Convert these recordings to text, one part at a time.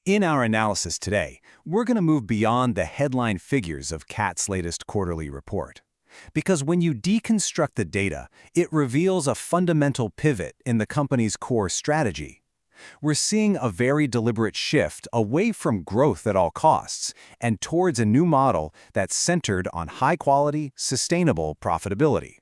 In our analysis today, we're going to move beyond the headline figures of CAT's latest quarterly report. Because when you deconstruct the data, it reveals a fundamental pivot in the company's core strategy. We're seeing a very deliberate shift away from growth at all costs and towards a new model that's centered on high-quality, sustainable profitability.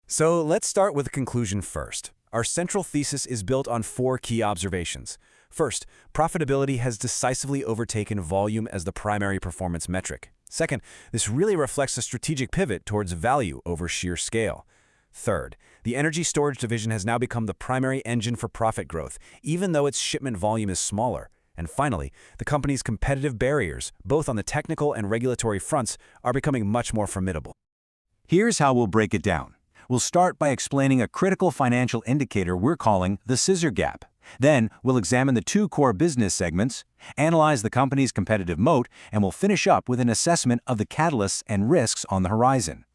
So let's start with the conclusion first. Our central thesis is built on 4 key observations. First, profitability has decisively overtaken volume as the primary performance metric. Second, this really reflects a strategic pivot towards value over sheer scale. Third, the energy storage division has now become the primary engine for profit growth, even though its shipment volume is smaller. And finally, the company's competitive barriers, both on the technical and regulatory fronts, are becoming much more formidable. Here's how we'll break it down. We'll start by explaining a critical financial indicator we're calling the scissor gap. Then, we'll examine the 2 core business segments, analyze the company's competitive moat, and we'll finish up with an assessment of the catalysts and risks on the horizon.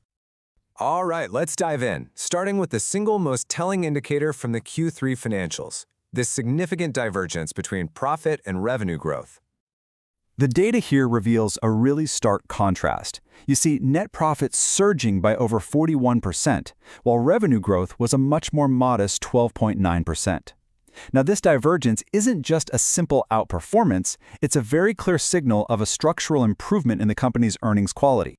All right, let's dive in, starting with the single most telling indicator from the Q3 financials, this significant divergence between profit and revenue growth. The data here reveals a really stark contrast. You see net profit surging by over 41%, while revenue growth was a much more modest 12.9%. Now, this divergence isn't just a simple outperformance, it's a very clear signal of a structural improvement in the company's earnings quality.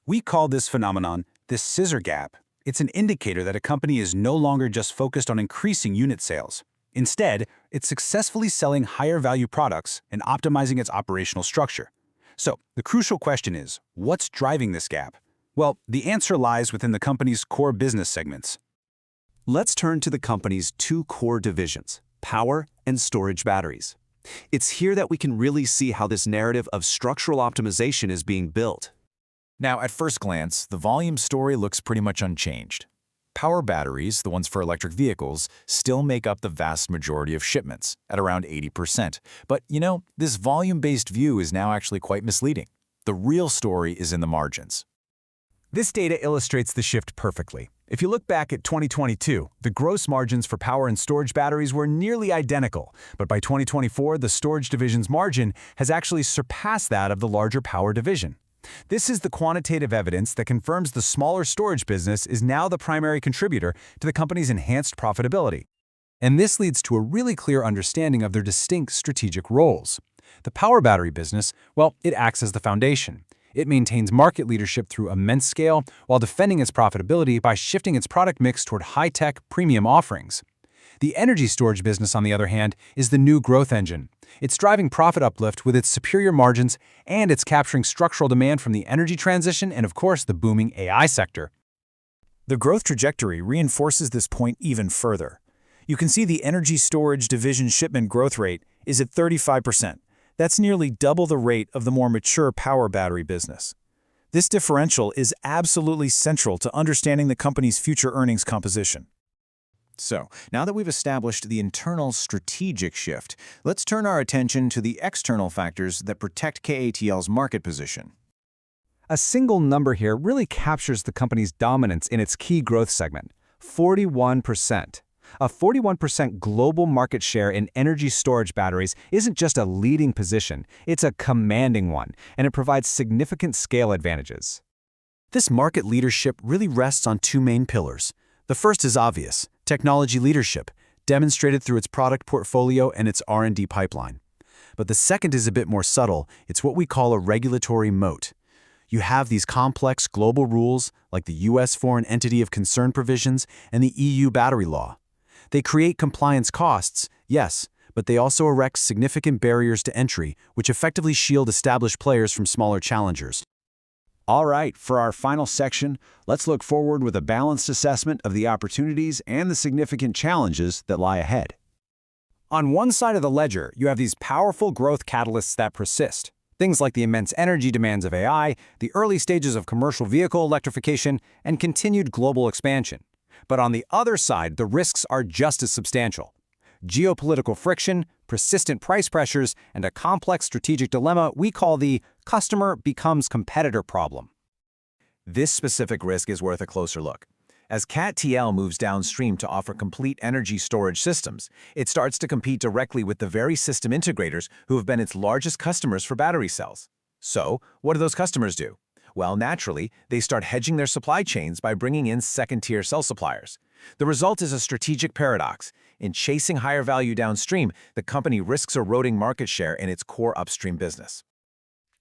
We call this phenomenon the scissor gap. It's an indicator that a company is no longer just focused on increasing unit sales. Instead, it's successfully selling higher-value products and optimizing its operational structure. So, the crucial question is, what's driving this gap? Well, the answer lies within the company's core business segments. Let's turn to the company's 2 core divisions, power and storage batteries. It's here that we can really see how this narrative of structural optimization is being built. Now, at first glance, the volume story looks pretty much unchanged. Power batteries, the ones for electric vehicles, still make up the vast majority of shipments, at around 80%. But, this volume-based view is now actually quite misleading. The real story is in the margins. This data illustrates the shift perfectly. If you look back at 2022, the gross margins for power and storage batteries were nearly identical, but by 2024, the storage division's margin has actually surpassed that of the larger power division. This is the quantitative evidence that confirms the smaller storage business is now the primary contributor to the company's enhanced profitability. And this leads to a really clear understanding of their distinct strategic roles. The power battery business, well, it acts as the foundation. It maintains market leadership through immense scale while defending its profitability by shifting its product mix toward high-tech, premium offerings. The energy storage business, on the other hand, is the new growth engine. It's driving profit uplift with its superior margins, and it's capturing structural demand from the energy transition and, of course, the booming AI sector. The growth trajectory reinforces this point even further. You can see the energy storage division shipment growth rate is at 35%. That's nearly double the rate of the more mature power battery business. This differential is absolutely central to understanding the company's future earnings composition. So, now that we've established the internal strategic shift, let's turn our attention to the external factors that protect KATL's market position. A single number here really captures the company's dominance in its key growth segment, 41%. A 41% global market share in energy storage batteries isn't just a leading position, it's a commanding one, and it provides significant scale advantages. This market leadership really rests on 2 main pillars. The first is obvious, technology leadership, demonstrated through its product portfolio and its R&D pipeline. But the second is a bit more subtle. It's what we call a regulatory moat. You have these complex global rules, like the U.S. Foreign Entity of Concern provisions and the EU battery law. They create compliance costs, yes, but they also erect significant barriers to entry, which effectively shield established players from smaller challengers. All right, for our final section, let's look forward with a balanced assessment of the opportunities and the significant challenges that lie ahead. On one side of the ledger, you have these powerful growth catalysts that persist. Things like the immense energy demands of AI, the early stages of commercial vehicle electrification, and continued global expansion. But on the other side, the risks are just as substantial. Geopolitical friction, persistent price pressures, and a complex strategic dilemma we call the customer becomes competitor problem. This specific risk is worth a closer look. As CAT-TL moves downstream to offer complete energy storage systems, it starts to compete directly with the very system integrators who have been its largest customers for battery cells. So, what do those customers do? Well, naturally, they start hedging their supply chains by bringing in second-tier cell suppliers. The result is a strategic paradox. In chasing higher value downstream, the company risks eroding market share in its core upstream business.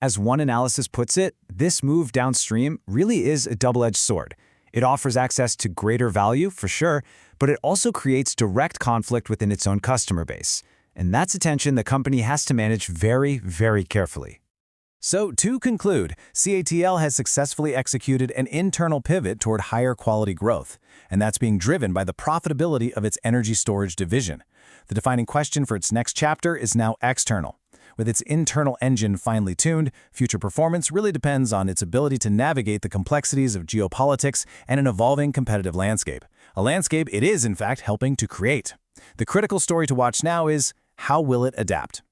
As one analysis puts it, this move downstream really is a double-edged sword. It offers access to greater value, for sure, but it also creates direct conflict within its own customer base. And that's a tension the company has to manage very, very carefully. So, to conclude, CATL has successfully executed an internal pivot toward higher quality growth, and that's being driven by the profitability of its energy storage division. The defining question for its next chapter is now external. With its internal engine finely tuned, future performance really depends on its ability to navigate the complexities of geopolitics and an evolving competitive landscape. A landscape it is, in fact, helping to create. The critical story to watch now is, how will it adapt?